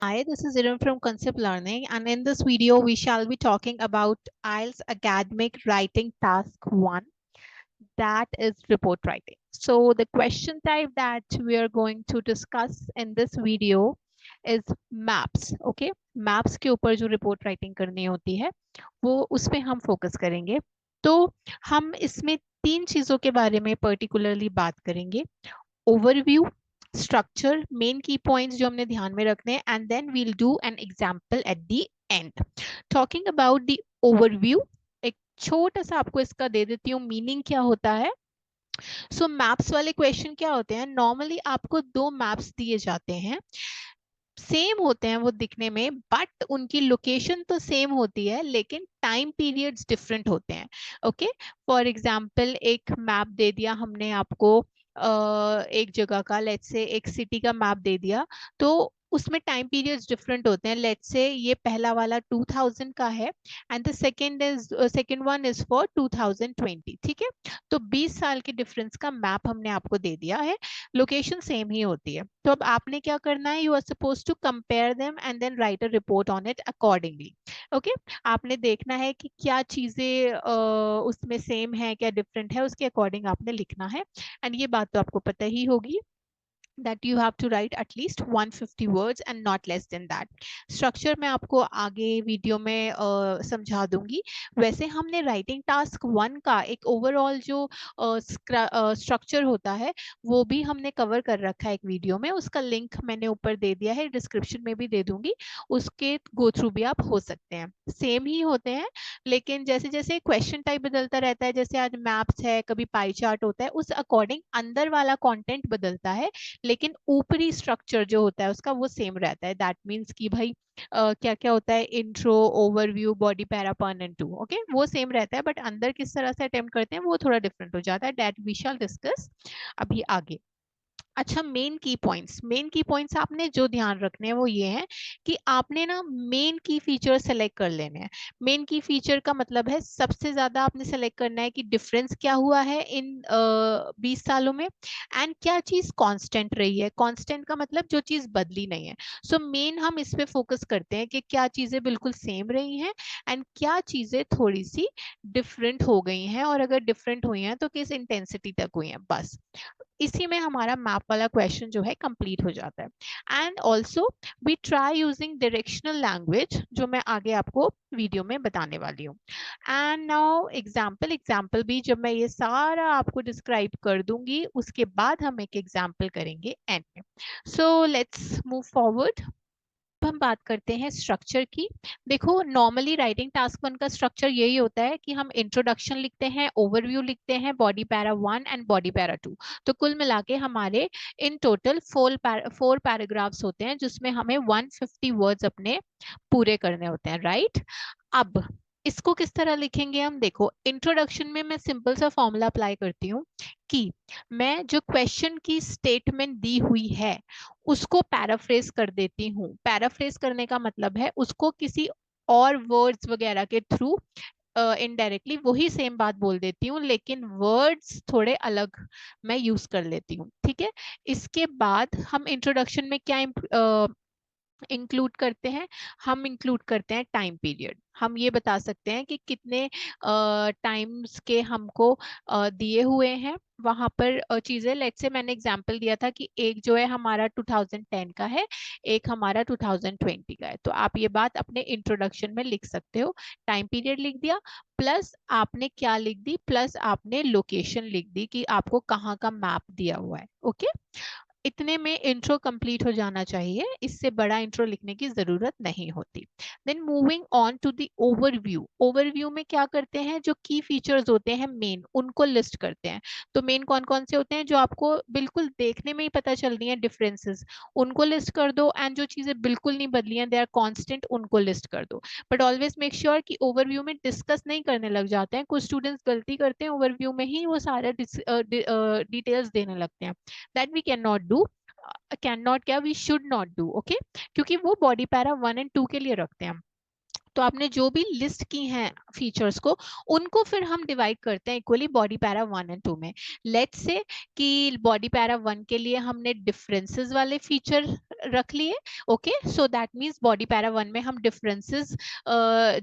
Hi, this is Iram from Concept Learning, and in this video, we shall be talking about IELTS Academic Writing Task 1, that is report writing. So, the question type that we are going to discuss in this video is maps. Okay, maps के ऊपर जो report writing करनी होती है, वो उस पे हम focus करेंगे. तो हम इसमें तीन चीजों के बारे में particularly बात करेंगे. Overview, structure, main key points जो हमने ध्यान में रखने हैं, and then we'll do an example at the end. Talking about the overview, एक छोटा सा आपको इसका दे देती हूँ मीनिंग क्या होता है. सो मैप्स वाले क्वेश्चन क्या होते हैं, नॉर्मली आपको दो मैप्स दिए जाते हैं, सेम होते हैं वो दिखने में, बट उनकी लोकेशन तो सेम होती है लेकिन टाइम पीरियड्स डिफरेंट होते हैं. ओके, फॉर एग्जांपल एक मैप दे दिया हमने आपको, एक जगह का, लेट्स से एक सिटी का मैप दे दिया, तो उसमें टाइम पीरियड्स डिफरेंट होते हैं. लेट्स से ये पहला वाला 2000 का है and the second one is for 2020. ठीक है, तो 20 साल के डिफरेंस का मैप हमने आपको दे दिया है, लोकेशन सेम ही होती है. तो अब आपने क्या करना है, you are suppose to compare them and then write a report on it accordingly. Okay, आपने देखना है कि क्या चीजें उसमें सेम है, क्या डिफरेंट है, उसके अकॉर्डिंग आपने लिखना है. एंड ये बात तो आपको पता ही होगी that you have to write at least 150 words and not less than that. Structure मैं आपको आगे वीडियो में समझा दूंगी. वैसे हमने राइटिंग टास्क 1 का एक ओवरऑल जो स्ट्रक्चर होता है वो भी हमने कवर कर रखा है एक वीडियो में, उसका लिंक मैंने ऊपर दे दिया है, डिस्क्रिप्शन में भी दे दूंगी, उसके गो थ्रू भी आप हो सकते हैं. सेम ही होते हैं लेकिन जैसे जैसे क्वेश्चन टाइप बदलता रहता है, जैसे आज मैप्स है, कभी पाई चार्ट होता है, उस अकॉर्डिंग अंदर वाला कंटेंट बदलता है लेकिन ऊपरी स्ट्रक्चर जो होता है उसका वो सेम रहता है. दैट मीन्स कि भाई क्या क्या होता है, इंट्रो, ओवरव्यू, बॉडी पैरा, पन एंड टू. ओके, वो सेम रहता है बट अंदर किस तरह से अटेम्प्ट करते हैं वो थोड़ा डिफरेंट हो जाता है. दैट वी शैल डिस्कस अभी आगे. अच्छा, मेन की पॉइंट्स आपने जो ध्यान रखने हैं वो ये है कि आपने ना मेन की फीचर सेलेक्ट कर लेने हैं. मेन की फीचर का मतलब है सबसे ज्यादा आपने सेलेक्ट करना है कि डिफरेंस क्या हुआ है इन 20 सालों में, एंड क्या चीज कांस्टेंट रही है. कांस्टेंट का मतलब जो चीज बदली नहीं है. सो मेन हम इस पे फोकस करते हैं कि क्या चीजें बिल्कुल सेम रही हैं एंड क्या चीजें थोड़ी सी डिफरेंट हो गई हैं, और अगर डिफरेंट हुई हैं तो किस इंटेंसिटी तक हुई हैं. बस इसी में हमारा मैप वाला क्वेश्चन जो है कंप्लीट हो जाता है. And also we try using directional language, जो मैं आगे आपको वीडियो में बताने वाली हूँ. एंड नाउ एग्जाम्पल भी जब मैं ये सारा आपको डिस्क्राइब कर दूंगी उसके बाद हम एक एग्जाम्पल करेंगे एंड में. So let's move forward. हम बात करते हैं स्ट्रक्चर की. देखो, नॉर्मली राइटिंग टास्क 1 का स्ट्रक्चर यही होता है कि हम इंट्रोडक्शन लिखते हैं, ओवरव्यू लिखते हैं, body para 1 and body para 2. तो कुल मिला के हमारे इन टोटल 4 पैराग्राफ्स होते हैं जिसमें हमें 150 वर्ड्स अपने पूरे करने होते हैं, राइट. अब इसको किस तरह लिखेंगे हम, देखो इंट्रोडक्शन में मैं सिंपल सा फॉर्मूला अप्लाई करती हूँ कि मैं जो क्वेश्चन की स्टेटमेंट दी हुई है उसको पैराफ्रेज कर देती हूँ. पैराफ्रेज करने का मतलब है उसको किसी और वर्ड्स वगैरह के थ्रू इनडायरेक्टली वही सेम बात बोल देती हूँ लेकिन वर्ड्स थोड़े अलग मैं यूज कर लेती हूँ. ठीक है, इसके बाद हम इंट्रोडक्शन में क्या इंक्लूड करते हैं, हम इंक्लूड करते हैं टाइम पीरियड. हम ये बता सकते हैं कि कितने टाइम्स के हमको दिए हुए हैं वहां पर चीजें. लेट्स से मैंने एग्जांपल दिया था कि एक जो है हमारा 2010 का है, एक हमारा 2020 का है, तो आप ये बात अपने इंट्रोडक्शन में लिख सकते हो. टाइम पीरियड लिख दिया, प्लस आपने क्या लिख दी, प्लस आपने लोकेशन लिख दी कि आपको कहाँ का मैप दिया हुआ है. ओके, इतने में इंट्रो कंप्लीट हो जाना चाहिए, इससे बड़ा इंट्रो लिखने की जरूरत नहीं होती. Then moving on to the overview. Overview में क्या करते हैं, जो की फीचर्स होते हैं मेन उनको लिस्ट करते हैं. तो मेन कौन कौन से होते हैं जो आपको बिल्कुल देखने में ही पता चल रही है डिफरेंसेस, उनको लिस्ट कर दो. एंड जो चीजें बिल्कुल नहीं बदली हैं, दे आर कांस्टेंट, उनको लिस्ट कर दो. बट ऑलवेज मेक श्योर कि ओवरव्यू में डिस्कस नहीं करने लग जाते हैं. कुछ स्टूडेंट्स गलती करते हैं, ओवरव्यू में ही वो सारे डिटेल्स देने लगते हैं. That we can not do. Can not क्या, we should not do. Okay, क्योंकि वो बॉडी पैरा 1 एंड 2 के लिए रखते हैं. तो आपने जो भी लिस्ट की हैं फीचर्स को, उनको फिर हम डिवाइड करते हैं इक्वली बॉडी पैरा 1 और 2 में। लेट्स से कि बॉडी पैरा 1 के लिए हमने डिफरेंसेस वाले फीचर रख लिए। Okay, so that means body para 1 में हम डिफरेंसेस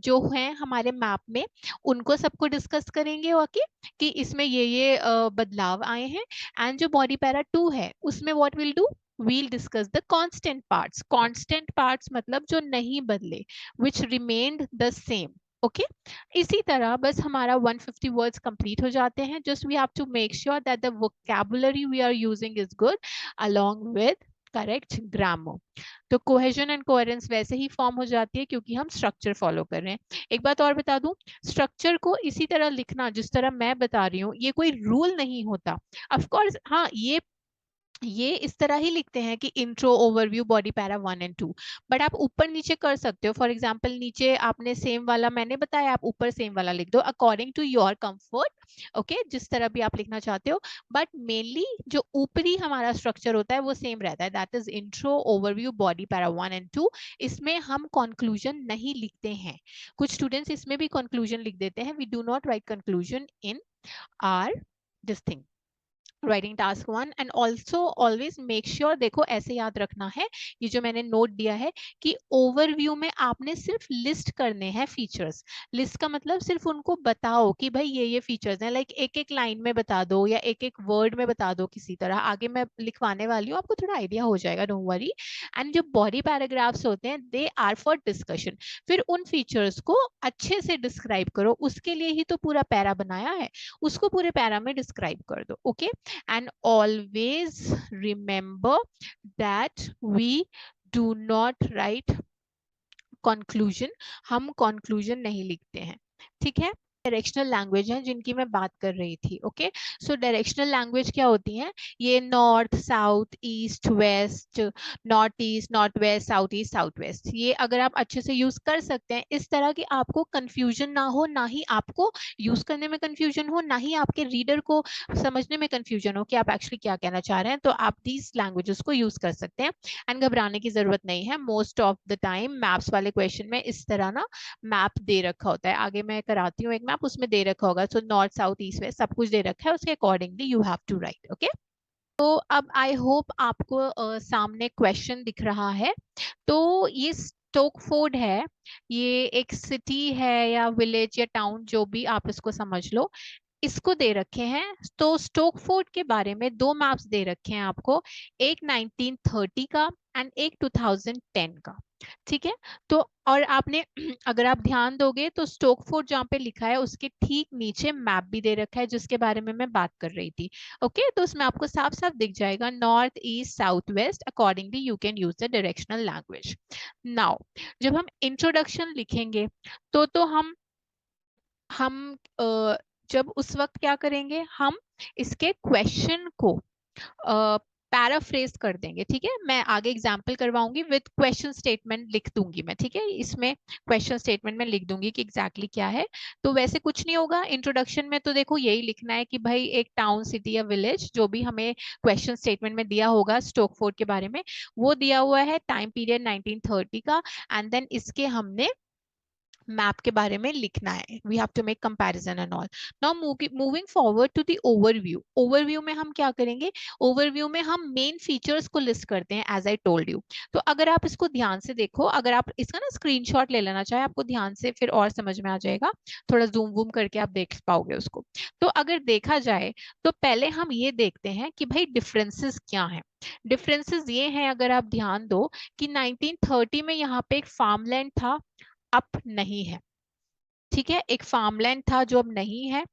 जो हैं हमारे मैप में, उनको सबको डिस्कस करेंगे। ओके, कि इसमें ये बदलाव आए हैं। एंड जो बॉडी पैरा 2 है उसमें what will do, we'll discuss the constant parts मतलब जो नहीं बदले, which remained the same. Okay, इसी तरह बस हमारा 150 वर्ड्स कंप्लीट हो जाते हैं. Just we have to make sure that the vocabulary we are using is good along with correct grammar. तो कोहेजन एंड कोहेरेंस वैसे ही फॉर्म हो जाती है क्योंकि हम स्ट्रक्चर फॉलो कर रहे हैं. एक बात और बता दूं, स्ट्रक्चर को इसी तरह लिखना जिस तरह मैं बता रही हूँ, ये कोई रूल नहीं होता. ऑफ कोर्स हाँ, ये इस तरह ही लिखते हैं कि इंट्रो, ओवरव्यू, बॉडी पैरा 1 और 2, बट आप ऊपर नीचे कर सकते हो. फॉर एग्जांपल नीचे आपने सेम वाला मैंने बताया, आप ऊपर सेम वाला लिख दो according to your comfort. Okay, जिस तरह भी आप लिखना चाहते हो, बट मेनली जो ऊपरी हमारा स्ट्रक्चर होता है वो सेम रहता है. That is intro, overview, body para 1 और 2. इसमें हम कंक्लूजन नहीं लिखते हैं. कुछ स्टूडेंट्स इसमें भी कंक्लूजन लिख देते हैं. We do not write conclusion in our this thing, writing task 1. And also always make sure, देखो ऐसे याद रखना है, ये जो मैंने नोट दिया है कि ओवरव्यू में आपने सिर्फ लिस्ट करने हैं फीचर्स. लिस्ट का मतलब सिर्फ उनको बताओ कि भाई ये फीचर्स हैं, लाइक एक एक लाइन में बता दो या एक एक वर्ड में बता दो किसी तरह. आगे मैं लिखवाने वाली हूँ, आपको थोड़ा आइडिया हो जाएगा, डोंट वरी. एंड जो बॉडी पैराग्राफ्स होते हैं दे आर फॉर डिस्कशन. फिर उन फीचर्स को अच्छे से डिस्क्राइब करो, उसके लिए ही तो पूरा पैरा बनाया है, उसको पूरे पैरा में डिस्क्राइब कर दो. Okay, and always remember that we do not write conclusion. हम conclusion नहीं लिखते हैं. ठीक है, डायरेक्शनल लैंग्वेज है जिनकी मैं बात कर रही थी. ओके, सो डायरेक्शनल लैंग्वेज क्या होती है, ये north, south, east, west, north east, north west, south east, south west, ये अगर आप अच्छे से यूज कर सकते हैं इस तरह की आपको कंफ्यूजन ना हो, ना ही आपको यूज करने में कंफ्यूजन हो, ना ही आपके रीडर को समझने में कंफ्यूजन हो कि आप एक्चुअली क्या कहना चाह रहे हैं, तो आप दीज लैंग्वेजेस को यूज कर सकते हैं. एंड घबराने की जरूरत नहीं है. Most of the time maps वाले क्वेश्चन में इस तरह ना मैप दे रखा होता है. आगे मैं कराती हूँ एक मैप, उसमें दे रखा होगा. So north, south, east, west सब कुछ दे रखा है, उसके accordingly you have to write. Okay, तो अब आई होप आपको सामने क्वेश्चन दिख रहा है. तो ये स्टोकफोर्ड है, ये एक सिटी है या विलेज या टाउन, जो भी आप इसको समझ लो, इसको दे रखे हैं. तो स्टोकफोर्ड के बारे में दो मैप्स दे रखे हैं आपको, एक 1930 का एंड एक 2010 का. ठीक है, तो और आपने अगर आप ध्यान दोगे तो स्टोकफोर्ड जहाँ पे लिखा है उसके ठीक नीचे मैप भी दे रखा है जिसके बारे में मैं बात कर रही थी. ओके, तो उसमें आपको साफ साफ दिख जाएगा north, east, south, west, accordingly you can use the directional language. Now जब हम इंट्रोडक्शन लिखेंगे तो हम जब उस वक्त क्या करेंगे, हम इसके क्वेश्चन को पैराफ्रेज कर देंगे. ठीक है, मैं आगे एग्जांपल करवाऊंगी विद क्वेश्चन स्टेटमेंट लिख दूंगी मैं. ठीक है, इसमें क्वेश्चन स्टेटमेंट में लिख दूंगी कि एग्जैक्टली क्या है. तो वैसे कुछ नहीं होगा इंट्रोडक्शन में, तो देखो यही लिखना है कि भाई एक टाउन, सिटी या विलेज, जो भी हमें क्वेश्चन स्टेटमेंट में दिया होगा स्टोकफोर्ड के बारे में, वो दिया हुआ है टाइम पीरियड 1930 का. एंड देन इसके हमने मैप के बारे में लिखना है. We have to make comparison and all. Now moving forward to the overview. Overview में हम क्या करेंगे, ओवरव्यू में हम मेन फीचर्स को लिस्ट करते हैं एज आई टोल्ड यू. तो अगर आप इसको ध्यान से देखो, अगर आप इसका ना स्क्रीनशॉट ले लेना चाहे, आपको ध्यान से फिर और समझ में आ जाएगा, थोड़ा जूम वूम करके आप देख पाओगे उसको. तो अगर देखा जाए तो पहले हम ये देखते हैं कि भाई डिफरेंसेस क्या हैं. डिफरेंसेस ये हैं, अगर आप ध्यान दो, कि 1930 में यहाँ पे एक फार्मलैंड था, अब नहीं है. ठीक है, एक फार्मलैंड था जो अब नहीं है.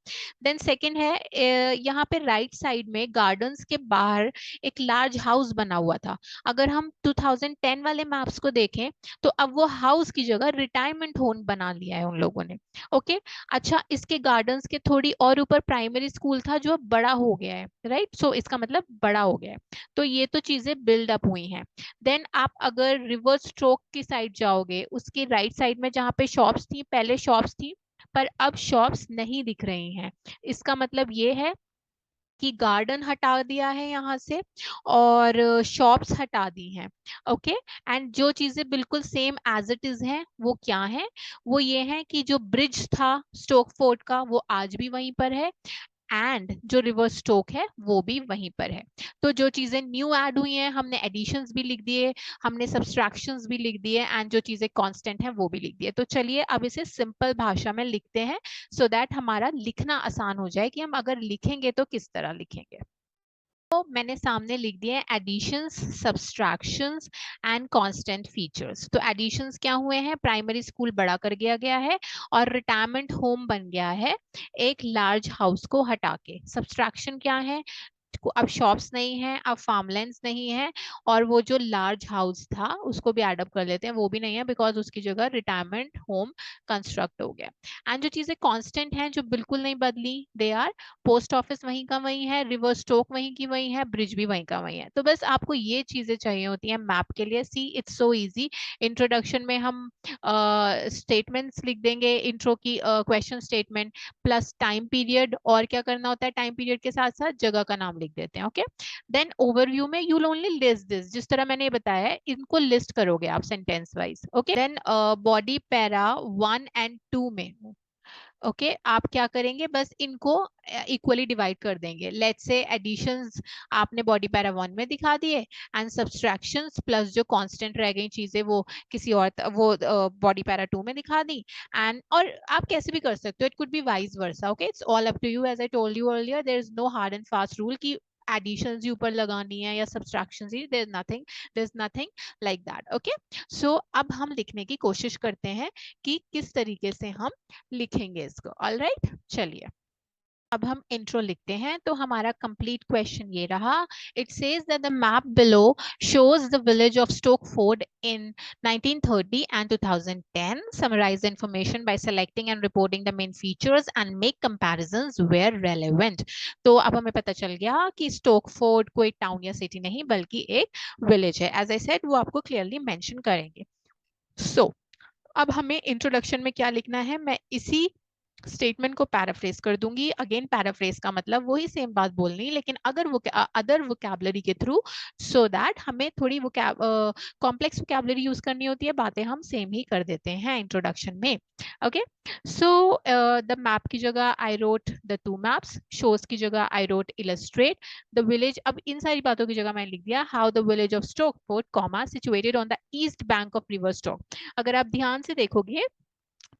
देन सेकंड है, यहाँ पे राइट साइड में गार्डन्स के बाहर एक लार्ज हाउस बना हुआ था. अगर हम 2010 वाले मैप्स को देखें तो अब वो हाउस की जगह रिटायरमेंट होम बना लिया है उन लोगों ने. ओके, अच्छा, इसके गार्डन्स के थोड़ी और ऊपर प्राइमरी स्कूल था जो अब बड़ा हो गया है. राइट, सो इसका मतलब बड़ा हो गया है. तो ये तो चीजें बिल्ड अप हुई हैं. देन आप अगर रिवर्स स्ट्रोक की साइड जाओगे, उसके राइट साइड में जहाँ पे शॉप्स थी, पहले शॉप्स थी पर अब शॉप्स नहीं दिख रही हैं. इसका मतलब ये है कि गार्डन हटा दिया है यहाँ से और शॉप्स हटा दी हैं। ओके, एंड जो चीजें बिल्कुल सेम एज इट इज हैं वो क्या है, वो ये है कि जो ब्रिज था स्टोक फोर्ट का वो आज भी वहीं पर है, एंड जो रिवर स्टोक है वो भी वहीं पर है। तो जो चीजें न्यू ऐड हुई हैं हमने एडिशंस भी लिख दिए, हमने सब्सट्रैक्शंस भी लिख दिए, एंड जो चीजें कांस्टेंट हैं वो भी लिख दिए। तो चलिए अब इसे सिंपल भाषा में लिखते हैं सो दैट हमारा लिखना आसान हो जाए कि हम अगर लिखेंगे तो किस तरह लिखेंगे। तो मैंने सामने लिख दिए editions, subtractions and constant features. तो एडिशंस क्या हुए हैं, प्राइमरी स्कूल बड़ा कर दिया गया है और रिटायरमेंट होम बन गया है एक लार्ज हाउस को हटा के। सब्सट्रैक्शन क्या है, अब शॉप्स नहीं है, अब फार्मलैंड्स नहीं है, और वो जो लार्ज हाउस था उसको भी एड अप कर लेते हैं, वो भी नहीं है बिकॉज उसकी जगह रिटायरमेंट होम कंस्ट्रक्ट हो गया। एंड जो चीजें कांस्टेंट हैं जो बिल्कुल नहीं बदली, दे आर पोस्ट ऑफिस वहीं का वहीं है, रिवर स्टोक वहीं की वहीं है, ब्रिज भी वहीं का वहीं है। तो बस आपको ये चीजें चाहिए होती हैं मैप के लिए। See it's so easy. Introduction में हम स्टेटमेंट्स लिख देंगे, इंट्रो की question statement plus time period, और क्या करना होता है टाइम पीरियड के साथ साथ जगह का नाम लिख देते हैं। ओके, देन ओवरव्यू में you will only list this, जिस तरह मैंने बताया है इनको लिस्ट करोगे आप sentence wise. Okay, then body para 1 और 2 में ओके आप क्या करेंगे, बस इनको इक्वली डिवाइड कर देंगे। लेट्स से एडिशंस आपने बॉडी पैरा 1 में दिखा दिए, एंड सब्सट्रैक्शंस प्लस जो कांस्टेंट रह गई चीजें वो किसी और वो बॉडी पैरा 2 में दिखा दी। एंड और आप कैसे भी कर सकते हो, it could be vice versa. Okay, it's all up to you. As I told you earlier, there is no hard and fast rule कि एडिशंस ही ऊपर लगानी है या सब्सट्रैक्शंस ही, there is nothing like that. Okay, so अब हम लिखने की कोशिश करते हैं कि किस तरीके से हम लिखेंगे इसको। ऑल राइट, चलिए अब हम इंट्रो लिखते हैं। तो हमारा कंप्लीट क्वेश्चन ये रहा। It says that the map below shows the village of Stokeford in 1930 and 2010. Summarize the information by selecting and reporting the main features and make comparisons where relevant. तो अब हमें पता चल गया कि स्टोकफोर्ड कोई टाउन या सिटी नहीं बल्कि एक विलेज है। एज आई सेड वो आपको क्लियरली मेंशन करेंगे। सो अब हमें इंट्रोडक्शन में क्या लिखना है, मैं इसी स्टेटमेंट को पैराफ्रेज कर दूंगी। अगेन पैराफ्रेज का मतलब वही सेम बात बोलनी, लेकिन अगर वो अदर वोकैबुलरी के थ्रू, सो दैट हमें थोड़ी कॉम्प्लेक्स वोकैबुलरी यूज करनी होती है, बातें हम सेम ही कर देते हैं इंट्रोडक्शन में। ओके, सो द मैप की जगह I wrote the 2 maps, shows की जगह I wrote illustrate the village. अब इन सारी बातों की जगह मैंने लिख दिया how the village of Stockford comma situated on the east bank of river Stoke. अगर आप ध्यान से देखोगे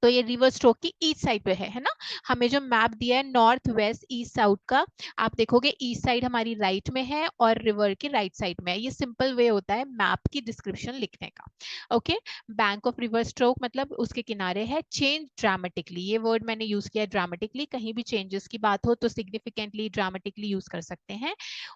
तो ये रिवर स्ट्रोक की ईस्ट साइड पे है ना। हमें जो मैप दिया है नॉर्थ वेस्ट ईस्ट साउथ का, आप देखोगे ईस्ट साइड हमारी राइट में है और रिवर की राइट साइड में है। ये सिंपल वे होता है मैप की डिस्क्रिप्शन लिखने का। Okay, bank of river stroke मतलब उसके किनारे है। चेंज ड्रामेटिकली, ये वर्ड मैंने यूज किया है ड्रामेटिकली, कहीं भी चेंजेस की बात हो तो सिग्निफिकेंटली ड्रामेटिकली यूज कर सकते हैं।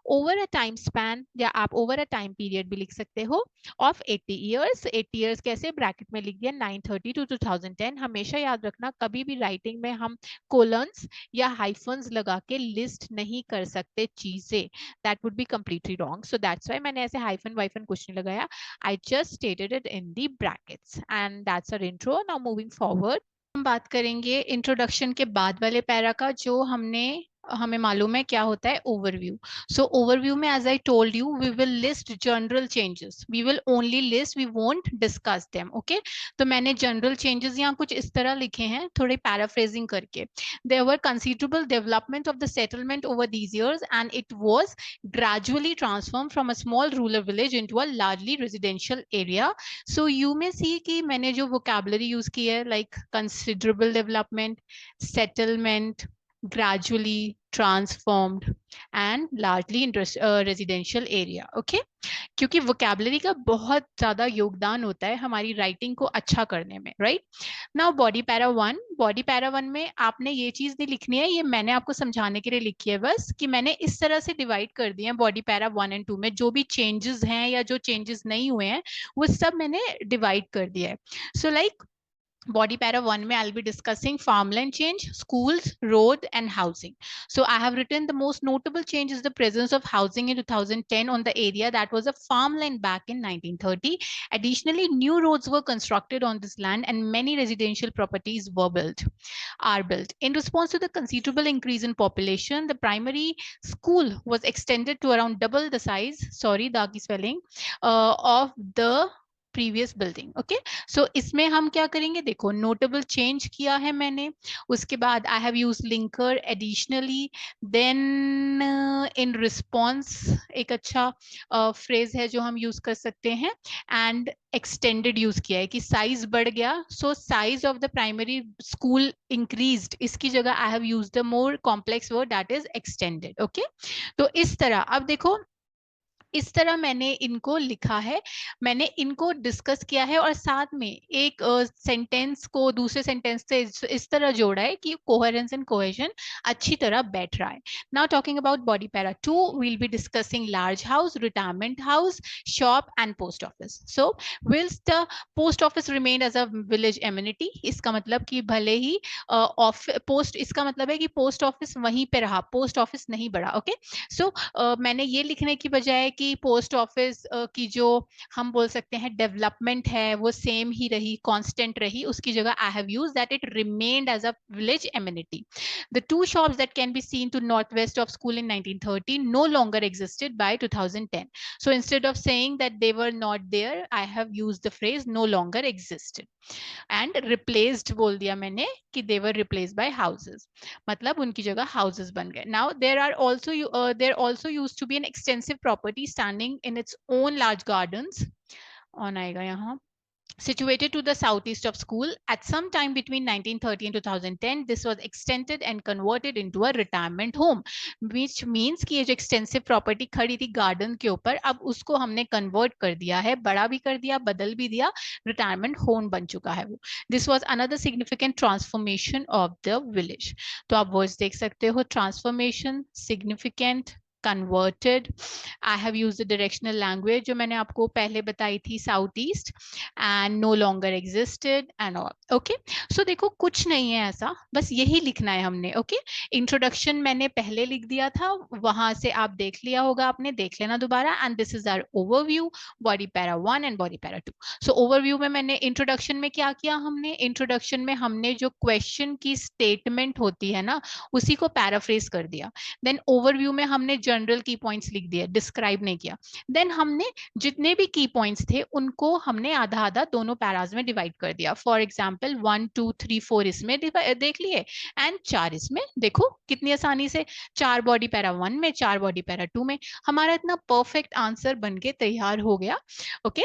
ओवर अ टाइम स्पैन या आप ओवर अ टाइम पीरियड भी लिख सकते हो ऑफ 80 ईयर्स। 80 ईयर्स कैसे, ब्रैकेट में लिख दिया 930 to 2010। हमेशा याद रखना कभी भी राइटिंग में हम कोलन्स या हाइफन्स लगा के लिस्ट नहीं कर सकते चीजें, that would be completely wrong. So that's why मैंने ऐसे हाइफन वाइफन कुछ नहीं लगाया, I just stated it in the brackets and that's our intro. Now moving forward हम बात करेंगे इंट्रोडक्शन के बाद वाले पैरा का, जो हमें मालूम है क्या होता है ओवरव्यू। सो ओवरव्यू में as I told you we will list general changes, we will only list, we won't discuss them. Okay, तो मैंने जनरल चेंजेस यहाँ कुछ इस तरह लिखे हैं थोड़े पैराफ्रेजिंग करके। There were considerable development of the settlement over these years and it was gradually transformed from a small rural village into a largely residential area. So you may see कि मैंने जो vocabulary use की है like considerable development, settlement, gradually transformed and largely residential area. Okay, क्योंकि vocabulary का बहुत ज्यादा योगदान होता है हमारी राइटिंग को अच्छा करने में, right. Now body para 1, body para 1 में आपने ये चीज नहीं लिखनी है, ये मैंने आपको समझाने के लिए लिखी है बस, कि मैंने इस तरह से डिवाइड कर दिया है बॉडी पैरा 1 और 2 में, जो भी चेंजेस हैं या जो चेंजेस नहीं हुए हैं वो सब मैंने डिवाइड कर दिया है। So like Body para 1 mein I'll be discussing farmland change, schools, road and housing. So I have written the most notable change is the presence of housing in 2010 on the area that was a farmland back in 1930. Additionally, new roads were constructed on this land and many residential properties are built. In response to the considerable increase in population, the primary school was extended to around double the size, sorry, the spelling, of the previous building okay so इसमें हम क्या करेंगे देखो notable change किया है मैंने उसके बाद I have use linker additionally then in response एक अच्छा फ्रेज है जो हम यूज कर सकते हैं एंड एक्सटेंडेड यूज किया है कि साइज बढ़ गया so size of the primary school increased इसकी जगह I have use the more complex word that is extended okay तो इस तरह अब देखो इस तरह मैंने इनको लिखा है मैंने इनको डिस्कस किया है और साथ में एक सेंटेंस को दूसरे सेंटेंस से इस तरह जोड़ा है कि कोहेरेंस एंड कोहेजन अच्छी तरह बैठ रहा है now talking about body para 2 we'll be discussing large house retirement house shop and post office so whilst the post office remained as a village amenity इसका मतलब कि भले ही पोस्ट इसका मतलब है कि पोस्ट ऑफिस वहीं पे रहा पोस्ट ऑफिस नहीं बढ़ा ओके सो मैंने ये लिखने की बजाय कि पोस्ट ऑफिस की जो हम बोल सकते हैं डेवलपमेंट है वो सेम ही रही कांस्टेंट रही उसकी जगह I have used that it remained as a village amenity the two shops that can be seen to northwest of school in 1930 no longer existed by 2010 so instead of saying that they were not there I have used the phrase no longer existed and replaced बोल दिया मैंने कि they were replaced by houses मतलब उनकी जगह houses बन गए now there also used to be an extensive property standing in its own large gardens on आएगा यहाँ situated to the southeast of school at some time between 1930 and 2010 this was extended and converted into a retirement home which means कि ये जो extensive property खड़ी थी garden के ऊपर अब उसको हमने convert कर दिया है बड़ा भी कर दिया बदल भी दिया retirement home बन चुका है वो this was another significant transformation of the village तो आप words देख सकते हो transformation significant converted I have used the directional language जो मैंने आपको पहले बताई थी south east and no longer existed and all okay so देखो कुछ नहीं है ऐसा बस यही लिखना है हमने okay इंट्रोडक्शन मैंने पहले लिख दिया था वहां से आप देख लिया होगा आपने देख लेना दोबारा and this is our overview body para 1 and body para 2 so overview में मैंने इंट्रोडक्शन में क्या किया हमने इंट्रोडक्शन में हमने जो क्वेश्चन की स्टेटमेंट होती है ना उसी को पैराफ्रेज कर दिया देन ओवरव्यू में हमने जनरल की पॉइंट्स लिख दिए डिस्क्राइब नहीं किया देन हमने जितने भी की पॉइंट्स थे उनको हमने आधा आधा दोनों पैराज में डिवाइड कर दिया फॉर एग्जाम्पल 1 2 3 4 इसमें देख लिए एंड 4 इसमें देखो कितनी आसानी से 4 बॉडी पैरा 1 में 4 बॉडी पैरा 2 में हमारा इतना परफेक्ट आंसर बनके तैयार हो गया ओके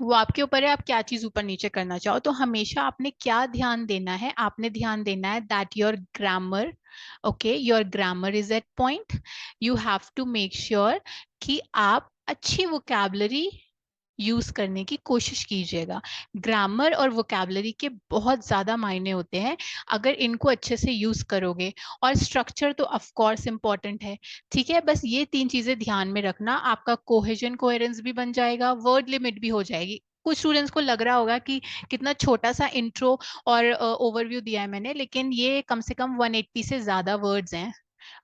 वो आपके ऊपर है आप क्या चीज ऊपर नीचे करना चाहो तो हमेशा आपने क्या ध्यान देना है आपने ध्यान देना है that your grammar okay your grammar is at point you have to make sure कि आप अच्छी vocabulary यूज करने की कोशिश कीजिएगा ग्रामर और वोकैबुलरी के बहुत ज्यादा मायने होते हैं अगर इनको अच्छे से यूज करोगे और स्ट्रक्चर तो ऑफ कोर्स इंपॉर्टेंट है ठीक है बस ये 3 चीजें ध्यान में रखना आपका कोहेजन कोहेरेंस भी बन जाएगा वर्ड लिमिट भी हो जाएगी कुछ स्टूडेंट्स को लग रहा होगा कि कितना छोटा सा इंट्रो और ओवरव्यू दिया है मैंने लेकिन ये कम से कम 180 से ज्यादा वर्ड्स हैं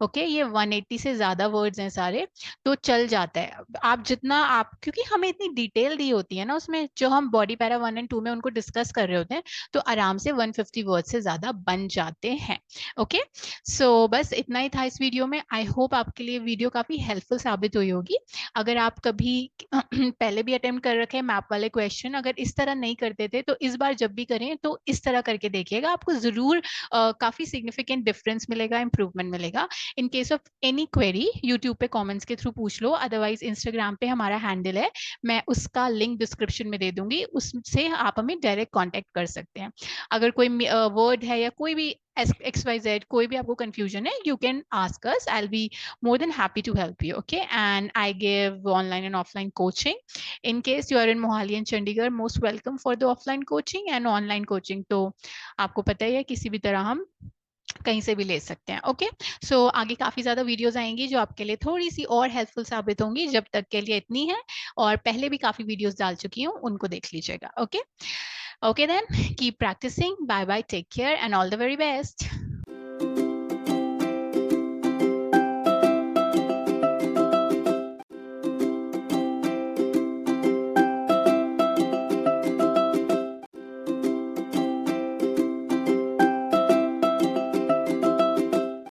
ओके ये 180 से ज्यादा वर्ड्स हैं सारे तो चल जाता है आप जितना आप क्योंकि हमें इतनी डिटेल दी होती है ना उसमें जो हम बॉडी पैरा 1 एंड 2 में उनको डिस्कस कर रहे होते हैं तो आराम से 150 वर्ड से ज्यादा बन जाते हैं ओके सो बस इतना ही था इस वीडियो में आई होप आपके लिए वीडियो काफी हेल्पफुल साबित हुई होगी अगर आप कभी पहले भी अटेम्प्ट कर रखे हैं मैप वाले क्वेश्चन अगर इस तरह नहीं करते थे तो इस बार जब भी करें तो इस तरह करके देखिएगा आपको जरूर काफी सिग्निफिकेंट डिफरेंस मिलेगा इंप्रूवमेंट मिलेगा in case of any query YouTube पे कमेंट्स के थ्रू पूछ लो अदरवाइज इंस्टाग्राम पे हमारा हैंडल है मैं उसका लिंक डिस्क्रिप्शन में दे दूंगी उससे आप हमें डायरेक्ट कांटेक्ट कर सकते हैं अगर कोई वर्ड है या कोई भी XYZ कोई भी आपको कंफ्यूजन है you can ask us I'll be more than happy to help you okay and I give online and offline coaching in case you are in Mohali and Chandigarh most welcome for the offline coaching and online coaching तो आपको पता ही है किसी भी तरह हम कहीं से भी ले सकते हैं ओके सो आगे काफी ज्यादा वीडियोस आएंगी जो आपके लिए थोड़ी सी और हेल्पफुल साबित होंगी जब तक के लिए इतनी है और पहले भी काफी वीडियोस डाल चुकी हूँ उनको देख लीजिएगा okay Okay then, keep practicing. Bye bye, take care, and all the very best.